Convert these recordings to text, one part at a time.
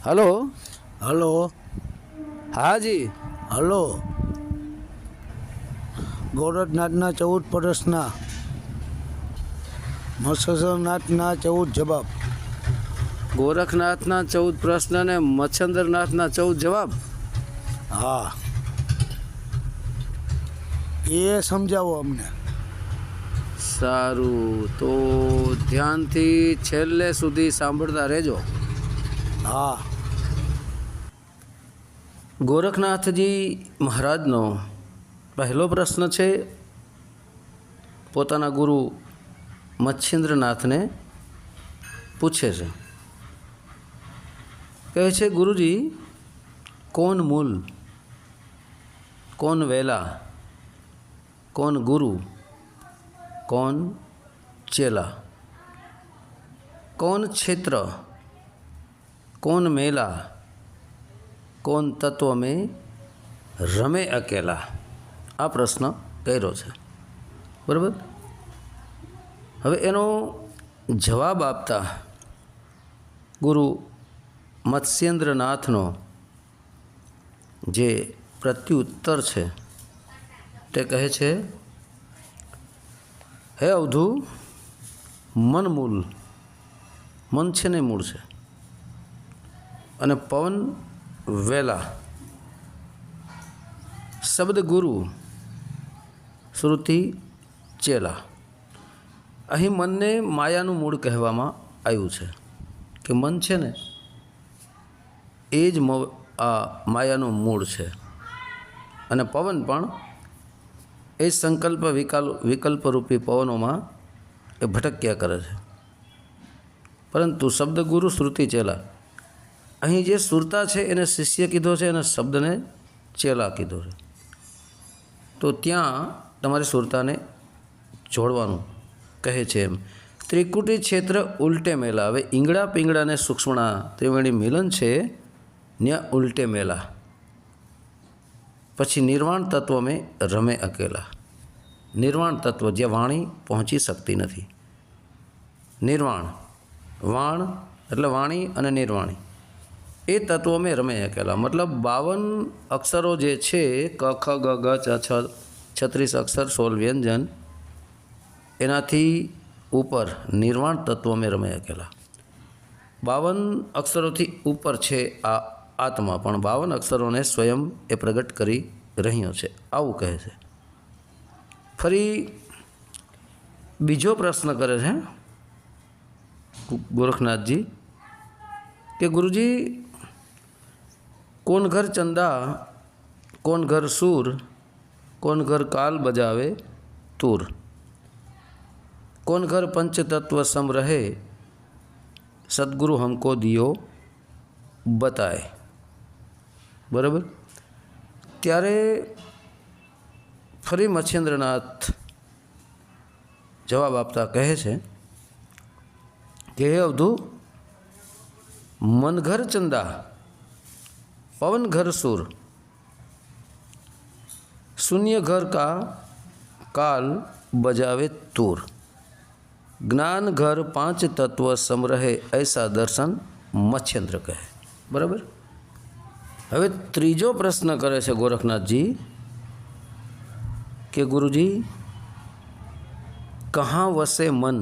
Hello. Hello. હા જી. Hello. ગોરખનાથના 14 પ્રશ્ન, મત્સ્યનાથના 14 જવાબ. ગોરખનાથના 14 પ્રશ્ન અને મચ્છંદ્રનાથના 14 જવાબ. હા, એ સમજાવો અમને. સારું, તો ધ્યાનથી છેલ્લે સુધી સાંભળતા રહેજો. હા. ગોરખનાથજી મહારાજનો પહેલો પ્રશ્ન છે પોતાના ગુરુ મચ્છેન્દ્રનાથને પૂછે છે. કહે છે, ગુરુજી, કોણ મૂલ, કોણ વેલા, કોણ ગુરુ, કોણ चेला, कौन क्षेत्र, कौन मेला, कौन तत्व में रमे अकेला. आ प्रश्न કર્યો છે. બરાબર. હવે એનો જવાબ આપતા ગુરુ મત્સ્યેન્દ્રનાથનો જે પ્રત્યુત્તર છે તે કહે છે, હે અવધૂ, મન મૂળ, મન છે ને મૂળ છે, અને પવન વેલા, શબ્દ ગુરુ, શ્રુતિ ચેલા. અહીં મનને માયાનું મૂળ કહેવામાં આવ્યું છે કે મન છે ને એ જ આ માયાનું મૂળ છે, અને પવન પણ એ સંકલ્પ વિકલ્પરૂપી પવનોમાં એ ભટક્યા કરે છે. પરંતુ શબ્દ ગુરુ, શ્રુતિ ચેલા, અહીં જે સુરતા છે એને શિષ્ય કીધો છે અને શબ્દને ચેલા કીધો છે. તો ત્યાં તમારે સુરતાને જોડવાનું કહે છે. એમ ત્રિકુટી ક્ષેત્ર ઉલટે મેલા. હવે ઈંગડા પિંગળાને સૂક્ષ્મણા ત્રિવેણી મિલન છે ત્યાં ઉલટે મેલા. પછી નિર્વાણ તત્વ મેં રમે અકેલા. નિર્વાણ તત્વ જ્યાં વાણી પહોંચી શકતી નથી. નિર્વાણ, વાણ એટલે વાણી અને નિર્વાણી, એ તત્વો મેં રમે અકેલા. મતલબ 52 અક્ષરો જે છે, ક ખ ગ ઘ ચ છ, 36 અક્ષર 16 વ્યંજન, એનાથી ઉપર નિર્વાણ તત્વ મેં રમે અકેલા. 52 અક્ષરોથી ઉપર છે આ આત્મા, પણ 52 અક્ષરોને સ્વયં એ પ્રગટ કરી રહ્યો છે, આવું કહે છે. ફરી બીજો પ્રશ્ન કરે છે ગોરખનાથજી કે ગુરુજી, કોણ ઘર ચંદા, કોણ ઘર सूर, कौन घर काल बजावे तूर, कौन घर पंच तत्व सम रहे, सदगुरु हमको दियो बताए. बराबर. ત્યારે ફરી મચ્છેન્દ્રનાથ જવાબ આપતા કહે છે કે હે અવધુ, मन घर चंदा, पवन घर सूर, शून्य घर का काल बजावे तूर, ज्ञान घर 5 तत्व समरहे ऐसा दर्शन मच्छेन्द्र કહે. બરાબર. હવે ત્રીજો પ્રશ્ન કરે છે ગોરખનાથજી કે ગુરુજી, कहाँ वसे मन,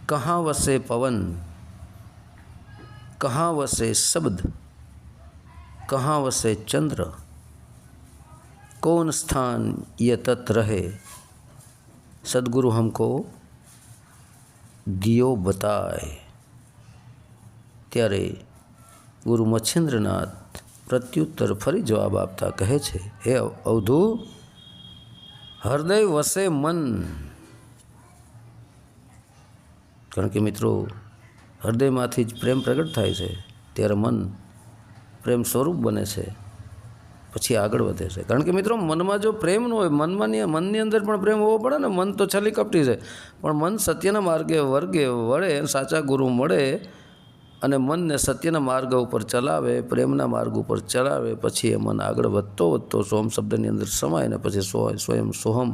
कहाँ वसे पवन, कहाँ वसे शब्द, कहाँ वसे चंद्र, कौन स्थान ये तत् रहे, सदगुरु हमको दियो बताए. ત્યારે ગુરુ મચ્છેન્દ્રનાથ પ્રત્યુત્તર ફરી જવાબ આપતા કહે છે, હે અવધૂ, હૃદય વસે મન. કારણ કે મિત્રો, હૃદયમાંથી જ પ્રેમ પ્રગટ થાય છે, ત્યારે મન પ્રેમ સ્વરૂપ બને છે, પછી આગળ વધે છે. કારણ કે મિત્રો, મનમાં જો પ્રેમ ન હોય, મનની અંદર પણ પ્રેમ હોવો પડે ને. મન તો છલી કપટી છે, પણ મન સત્યના માર્ગે વળે, સાચા ગુરુ મળે અને મનને સત્યના માર્ગ ઉપર ચલાવે, પ્રેમના માર્ગ ઉપર ચલાવે, પછી એ મન આગળ વધતો સોહમ શબ્દની અંદર સમાય ને પછી સ્વયં સોહમ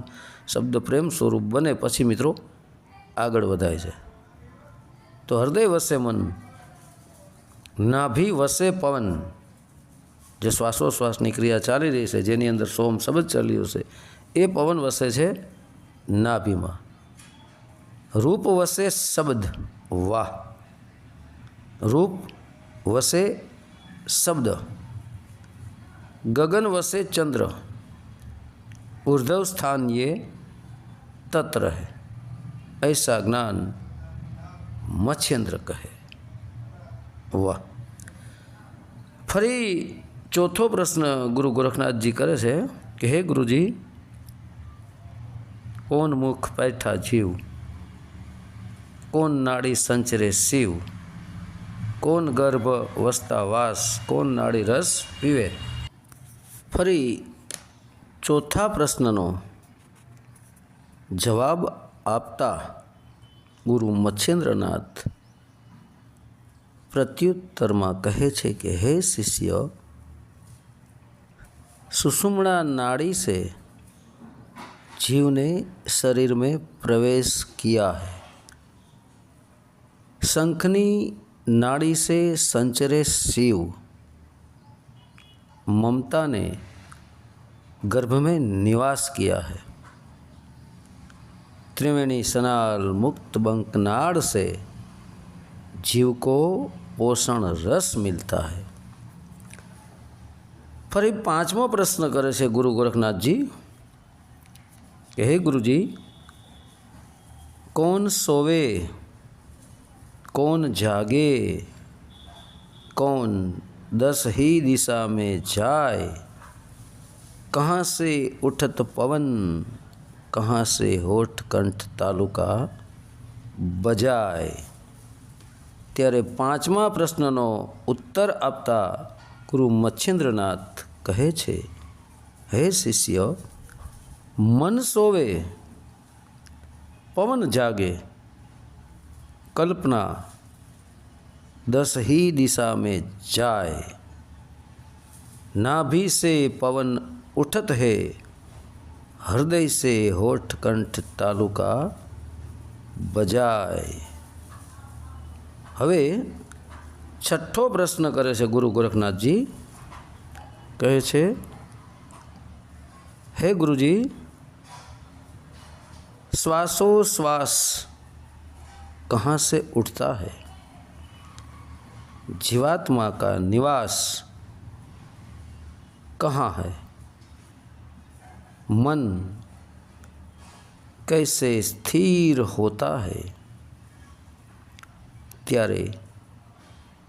શબ્દ પ્રેમ સ્વરૂપ બને, પછી મિત્રો આગળ વધાય છે. તો હૃદય વસે મન, નાભી વસે પવન, જે શ્વાસોશ્વાસની ક્રિયા ચાલી રહી છે, જેની અંદર સોમ શબ્દ ચાલ્યો છે, એ પવન વસે છે નાભીમાં. રૂપ વસે શબ્દ, વાહ, રૂપ વસે શબ્દ. ગગન વસે ચંદ્ર, ऊर्ध्व स्थान ये तत्र है, ऐसा ज्ञान मच्छेन्द्र कहे. वाह. फरी चौथो प्रश्न गुरु गोरखनाथ जी करे छे कि हे गुरुजी, कोन मुख बैठा जीव, कोन नाड़ी संचरे शिव, कोन गर्भ वसता वास, कोन नाड़ी रस पीवे. फरी चौथा प्रश्ननो जवाब आपता गुरु मच्छेन्द्रनाथ प्रत्युत्तर में कहे छे कि हे शिष्य, सुषुम्ना नाड़ी से जीव ने शरीर में प्रवेश किया है. शंखनी नाड़ी से संचरे शिव ममता ने गर्भ में निवास किया है. त्रिवेणी सनाल मुक्त बंक नाड़ से जीव को पोषण रस मिलता है. फरी पांचमो प्रश्न करे छे गुरु गोरखनाथ जी कि हे गुरुजी, कौन सोवे, कौन जागे, कौन 10 ही दिशा में जाए, कहाँ से उठत पवन, कहाँ से होठ कंठ तालुका बजाए. त्यारे पांचमा प्रश्ननो उत्तर आपता गुरु मच्छेन्द्रनाथ कहे छे, हे शिष्य, मन सोवे, पवन जागे, कल्पना 10 ही दिशा में जाए, नाभि से पवन उठत है, हृदय से होठ कंठ तालुका बजाए. हवे छठो प्रश्न करे छे गुरु गोरखनाथ जी, कहे छे, हे गुरुजी, श्वासोश्वास कहाँ से उठता है, जीवात्मा का निवास कहाँ है, मन कैसे स्थिर होता है. त्यारे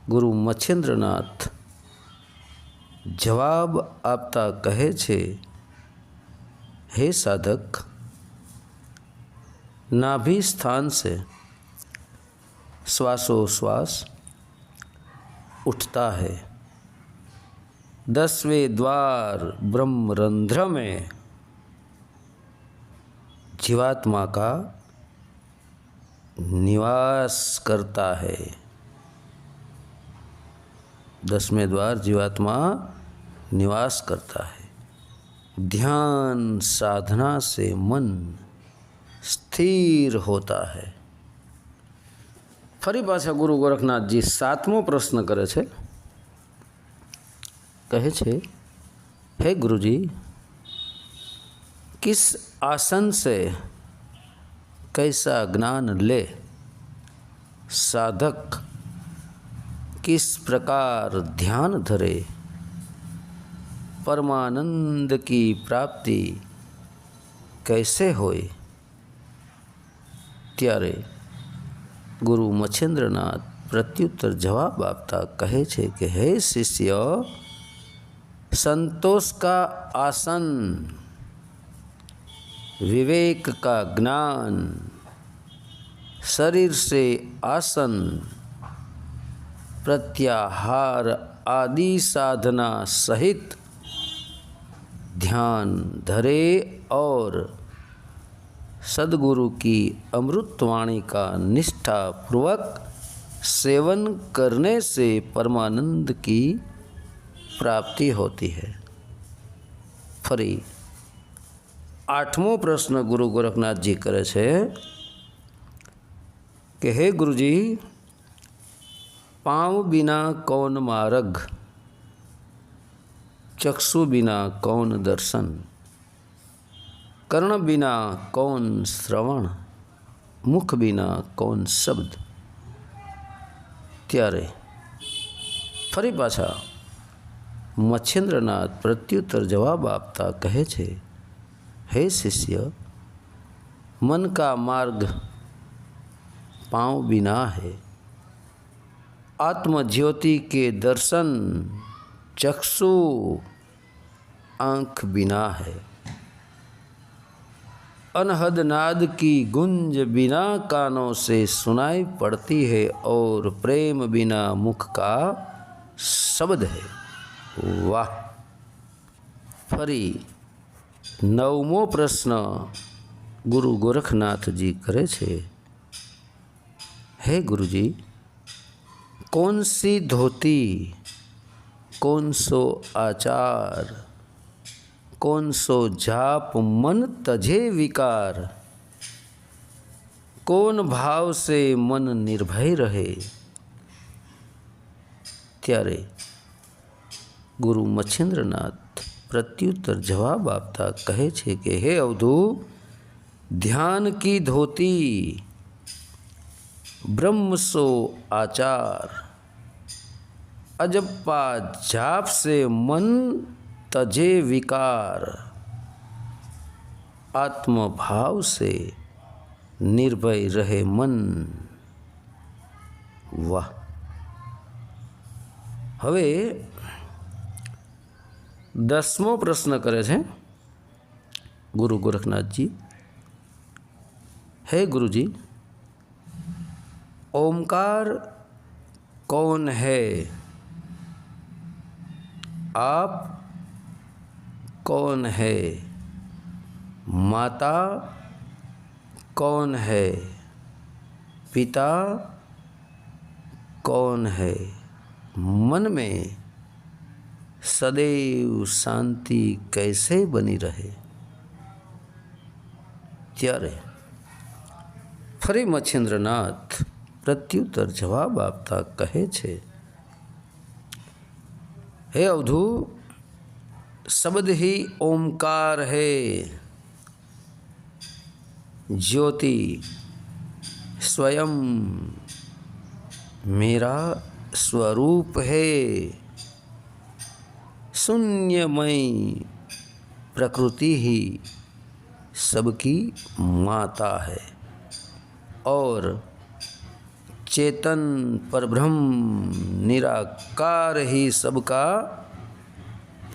गुरु मच्छेन्द्रनाथ जवाब आपता कहे छे, हे साधक, नाभि स्थान से श्वासोश्वास उठता है. 10वें द्वार ब्रह्मरंध्र में जीवात्मा का निवास करता है. 10वें द्वार जीवात्मा निवास करता है. ध्यान साधना से मन स्थिर होता है. फरी पाछा गुरु गोरखनाथ जी सातमो प्रश्न करे छे, कहे छे, हे गुरुजी, किस आसन से कैसा ज्ञान ले, साधक किस प्रकार ध्यान धरे, परमानंद की प्राप्ति कैसे होए. त्यारे गुरु मच्छेन्द्रनाथ प्रत्युत्तर जवाब आपता कहे छे कि हे शिष्य, संतोष का आसन, विवेक का ज्ञान, शरीर से आसन, प्रत्याहार आदि साधना सहित ध्यान धरे और सद्गुरु की अमृतवाणी का निष्ठापूर्वक सेवन करने से परमानंद की प्राप्ति होती है. फरी आठमो प्रश्न गुरु गोरखनाथ जी करे छे कि हे गुरुजी, पाँव बिना कौन मार्ग, चक्षु बिना कौन दर्शन, कर्ण बिना कौन श्रवण, मुख बिना कौन शब्द। त्यारे फरी पाछा मच्छिंद्रनाथ प्रत्युत्तर जवाब आपता कहे छे, हे शिष्य, मन का मार्ग पाँव बिना है, आत्मज्योति के दर्शन चक्षु आँख बिना है, अनहद नाद की गुंज बिना कानों से सुनाई पड़ती है और प्रेम बिना मुख का शब्द है। वाह। फरी नवमो प्रश्न गुरु गोरखनाथ जी करे छे, हे गुरुजी, कौन सी धोती, कौन सो आचार, कौन सो जाप मन तजे विकार, कौन भाव से मन निर्भय रहे। त्यारे गुरु मच्छिंद्रनाथ प्रत्युत्तर जवाब आपता कहे छे कि हे अवधू, ध्यान की धोती, ब्रह्म सो आचार, अजप्पा जाप से मन तजे विकार, आत्मभाव से निर्भय रहे मन। वाह। हवे 10मो प्रश्न करे छे गुरु गोरखनाथ जी, हे गुरुजी, ओमकार कौन है, आप कौन है, माता कौन है, पिता कौन है, मन में सदैव शांति कैसे बनी रहे। त्यारे फरी मच्छिंद्रनाथ प्रत्युत्तर जवाब आपता कहे छे, हे अवधू, शब्द ही ओमकार है, ज्योति स्वयं मेरा स्वरूप है, शून्यमयी प्रकृति ही सबकी माता है और चेतन परब्रह्म निराकार ही सबका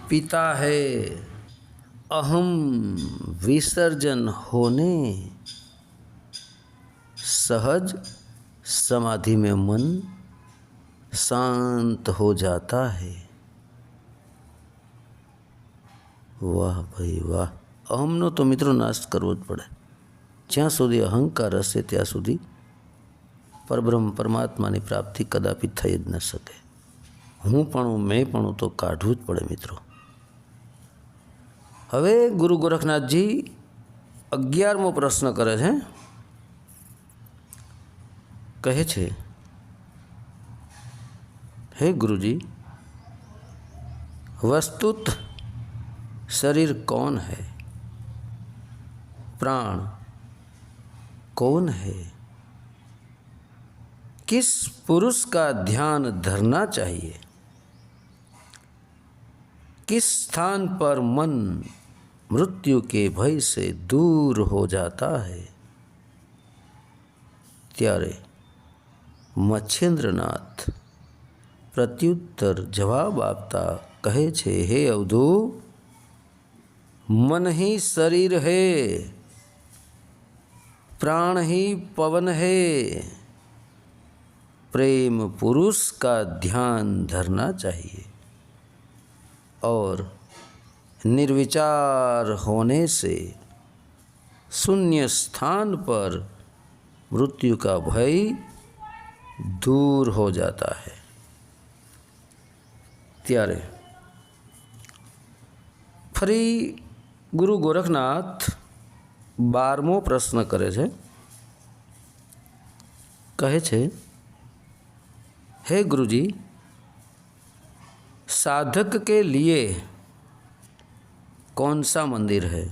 पिता है। अहम विसर्जन होने सहज समाधि में मन शांत हो जाता है। वाह भाई वाह। अहमनो तो मित्रों नाश करवो ज पड़े। ज्यां सुधी अहंकार हशे त्यां सुधी परब्रह्म परमात्मानी प्राप्ति कदापि थई ज न शके। हूँपणुं मैंपणुं तो काढवुं ज पड़े मित्रों। हवे गुरु गोरखनाथ जी 11मो प्रश्न करे छे। कहे छे, हे गुरुजी, वस्तुत शरीर कौन है, प्राण कौन है, किस पुरुष का ध्यान धरना चाहिए, किस स्थान पर मन मृत्यु के भय से दूर हो जाता है। त्यारे मच्छिंद्रनाथ प्रत्युत्तर जवाब आपता कहे छे, हे अवधू, मन ही शरीर है, प्राण ही पवन है, प्रेम पुरुष का ध्यान धरना चाहिए और निर्विचार होने से शून्य स्थान पर मृत्यु का भय दूर हो जाता है। त्यारे फरी गुरु गोरखनाथ 12मो प्रश्न करे छे। कहे छे, हे गुरुजी, साधक के लिए कौन सा मंदिर है,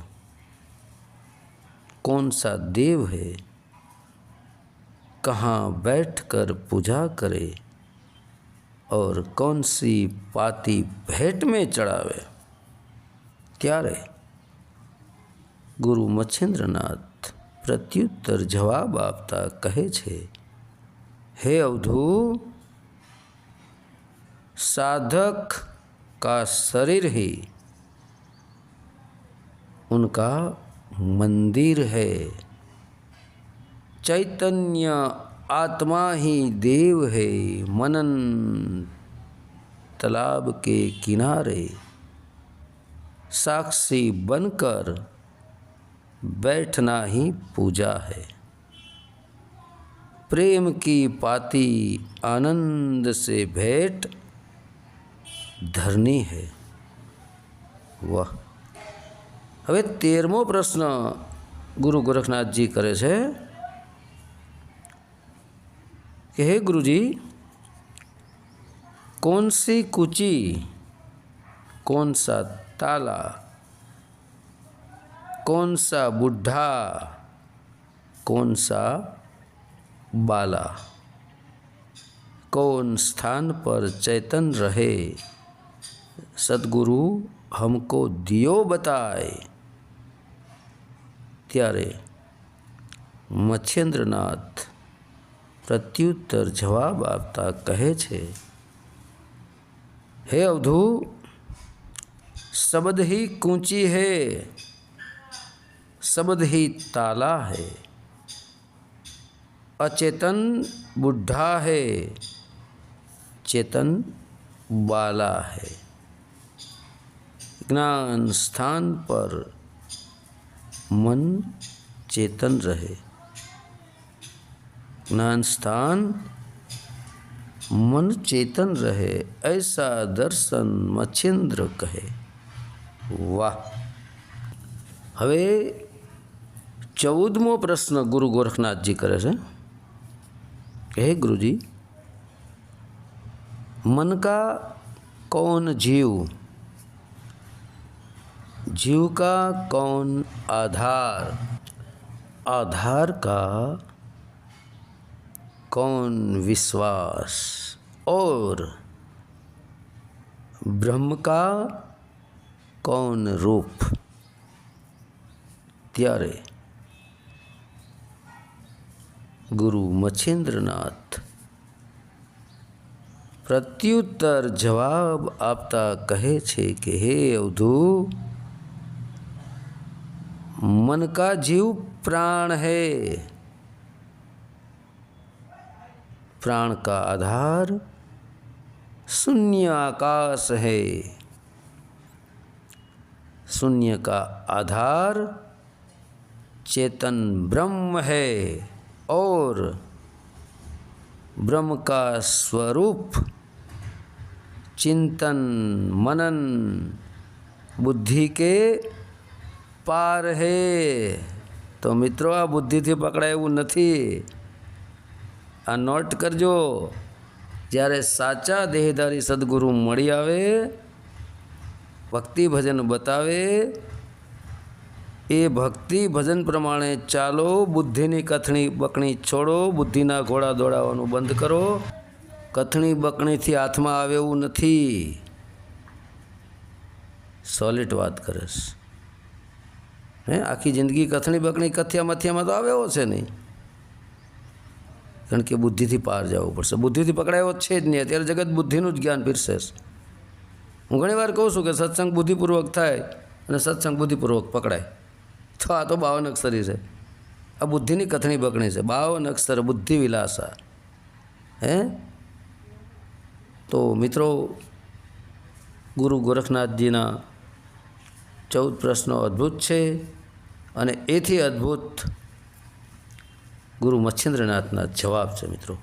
कौन सा देव है, कहाँ बैठकर पूजा करे और कौन सी पाती भेंट में चढ़ावे। त्यारे गुरु मच्छिंद्रनाथ प्रत्युत्तर जवाब आपता कहे छे, हे अवधू, साधक का शरीर ही उनका मंदिर है। चैतन्य आत्मा ही देव है। मनन तालाब के किनारे साक्षी बनकर बैठना ही पूजा है। प्रेम की पाती आनंद से भेंट धरनी है। वाह। હવે 13મો પ્રશ્ન ગુરુ ગોરખનાથજી કરે છે कि हे गुरुजी, कौन सी कुची, कौन सा ताला, कौन सा बुढ़ा, कौन सा बाला, कौन स्थान पर चैतन रहे, सद्गुरु हमको दियो बताए। त्यारे मच्छिंद्रनाथ प्रत्युत्तर जवाब आपता कहे छे, हे अवधू, शब्द ही कूंची है, शब्द ही ताला है। अचेतन बुढ़ा है, चेतन बाला है। ज्ञान स्थान पर मन चेतन रहे। ज्ञान स्थान मन चेतन रहे, ऐसा दर्शन मच्छिंद्र कहे। वाह। हवे 14मो प्रश्न गुरु गोरखनाथ जी करे छे, हे गुरुजी, मन का कौन जीव, जीव का कौन आधार, आधार का कौन विश्वास और ब्रह्म का कौन रूप। त्यारे गुरु मच्छिंद्रनाथ प्रत्युत्तर जवाब आपता कहे छे कि हे अवधू, मन का जीव प्राण है। प्राण का आधार शून्य आकाश है। शून्य का आधार चेतन ब्रह्म है और ब्रह्म का स्वरूप चिंतन मनन बुद्धि के पार है। तो मित्रों, आ बुद्धि थी पकड़ाયું નથી। आ नोट करजो। જ્યારે સાચા દેહધારી સદગુરુ મળી આવે, ભક્તિ ભજન બતાવે, એ ભક્તિ ભજન પ્રમાણે ચાલો, બુદ્ધિની કથણી બકણી છોડો, બુદ્ધિના ઘોડા દોડાવવાનું બંધ કરો। કથણી બકણીથી હાથમાં આવે એવું નથી। સોલિડ વાત કરીશ। આખી જિંદગી કથણી બકણી કથિયા મથિયામાં તો આવે એવો છે નહીં, કારણ કે બુદ્ધિથી પાર જવું પડશે। બુદ્ધિથી પકડાયો જ છે જ નહીં। અત્યારે જગત બુદ્ધિનું જ જ્ઞાન પીરસે છે। હું ઘણીવાર કહું છું કે સત્સંગ બુદ્ધિપૂર્વક થાય અને સત્સંગ બુદ્ધિપૂર્વક પકડાય। તો આ તો 52 અક્ષરી છે। આ બુદ્ધિની કથણી બકણી છે। 52 અક્ષર બુદ્ધિ વિલાસા। તો મિત્રો, ગુરુ ગોરખનાથજીના 14 પ્રશ્નો અદ્ભુત છે અને એથી અદ્ભુત ગુરુ મચ્છિન્દ્રનાથના જવાબ છે મિત્રો।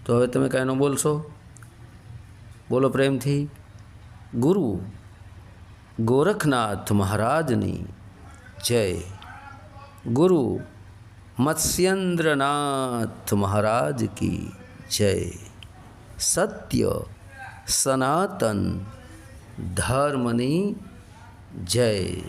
તો હવે તમે કાંઈ ન બોલશો? બોલો પ્રેમથી, ગુરુ ગોરખનાથ મહારાજની જય। ગુરુ મત્સ્યેન્દ્રનાથ મહારાજ की જય. સત્ય સનાતન ધર્મની જય.